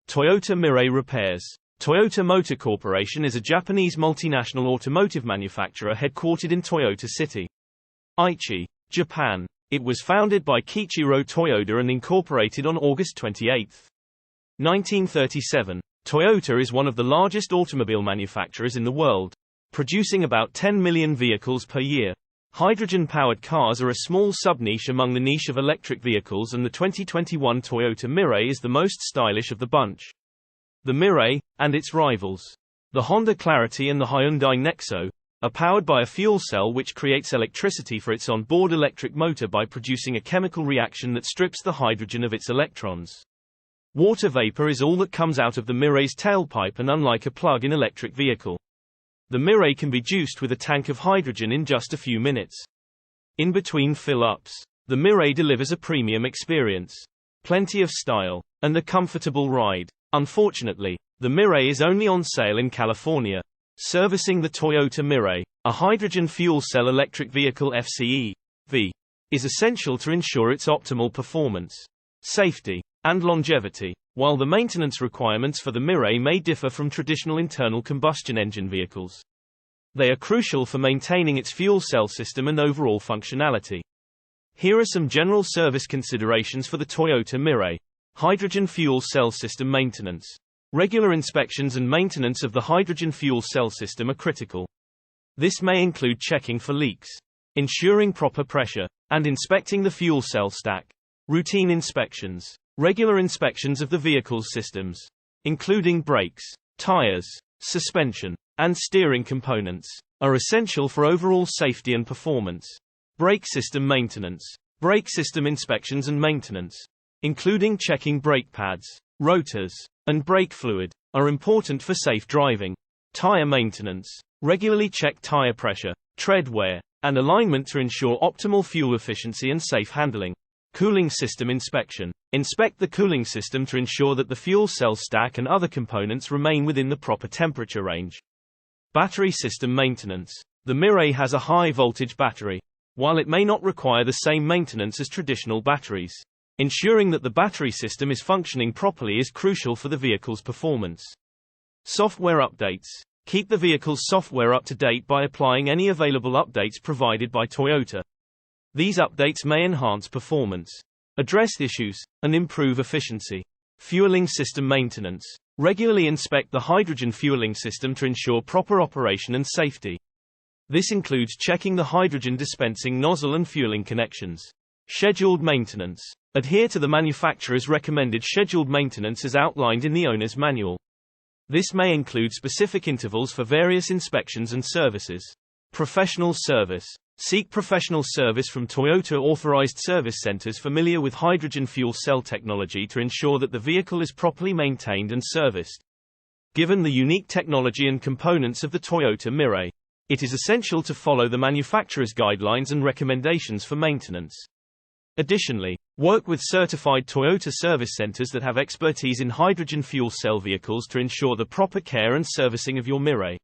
Toyota Mirai repairs. Toyota Motor Corporation is a Japanese multinational automotive manufacturer headquartered in Toyota City, Aichi, Japan. It was founded by Kiichiro Toyoda and incorporated on August 28, 1937. Toyota is one of the largest automobile manufacturers in the world, producing about 10 million vehicles per year. Hydrogen-powered cars are a small sub-niche among the niche of electric vehicles, and the 2021 Toyota Mirai is the most stylish of the bunch. The Mirai, and its rivals, the Honda Clarity and the Hyundai Nexo, are powered by a fuel cell which creates electricity for its on-board electric motor by producing a chemical reaction that strips the hydrogen of its electrons. Water vapor is all that comes out of the Mirai's tailpipe, and unlike a plug-in electric vehicle, the Mirai can be juiced with a tank of hydrogen in just a few minutes. In between fill-ups, the Mirai delivers a premium experience, plenty of style, and a comfortable ride. Unfortunately, the Mirai is only on sale in California. Servicing the Toyota Mirai, a hydrogen fuel cell electric vehicle (FCEV), is essential to ensure its optimal performance, safety, and longevity. While the maintenance requirements for the Mirai may differ from traditional internal combustion engine vehicles, they are crucial for maintaining its fuel cell system and overall functionality. Here are some general service considerations for the Toyota Mirai. Hydrogen fuel cell system maintenance. Regular inspections and maintenance of the hydrogen fuel cell system are critical. This may include checking for leaks, ensuring proper pressure, and inspecting the fuel cell stack. Routine inspections. Regular inspections of the vehicle's systems, including brakes, tires, suspension, and steering components, are essential for overall safety and performance. Brake system maintenance. Brake system inspections and maintenance, including checking brake pads, rotors, and brake fluid, are important for safe driving. Tire maintenance. Regularly check tire pressure, tread wear, and alignment to ensure optimal fuel efficiency and safe handling. Cooling system inspection. Inspect the cooling system to ensure that the fuel cell stack and other components remain within the proper temperature range. Battery system maintenance. The Mirai has a high-voltage battery. While it may not require the same maintenance as traditional batteries, ensuring that the battery system is functioning properly is crucial for the vehicle's performance. Software updates. Keep the vehicle's software up to date by applying any available updates provided by Toyota. These updates may enhance performance, address issues, and improve efficiency. Fueling system maintenance. Regularly inspect the hydrogen fueling system to ensure proper operation and safety. This includes checking the hydrogen dispensing nozzle and fueling connections. Scheduled maintenance. Adhere to the manufacturer's recommended scheduled maintenance as outlined in the owner's manual. This may include specific intervals for various inspections and services. Professional service. Seek professional service from Toyota authorized service centers familiar with hydrogen fuel cell technology to ensure that the vehicle is properly maintained and serviced. Given the unique technology and components of the Toyota Mirai, it is essential to follow the manufacturer's guidelines and recommendations for maintenance. Additionally, work with certified Toyota service centers that have expertise in hydrogen fuel cell vehicles to ensure the proper care and servicing of your Mirai.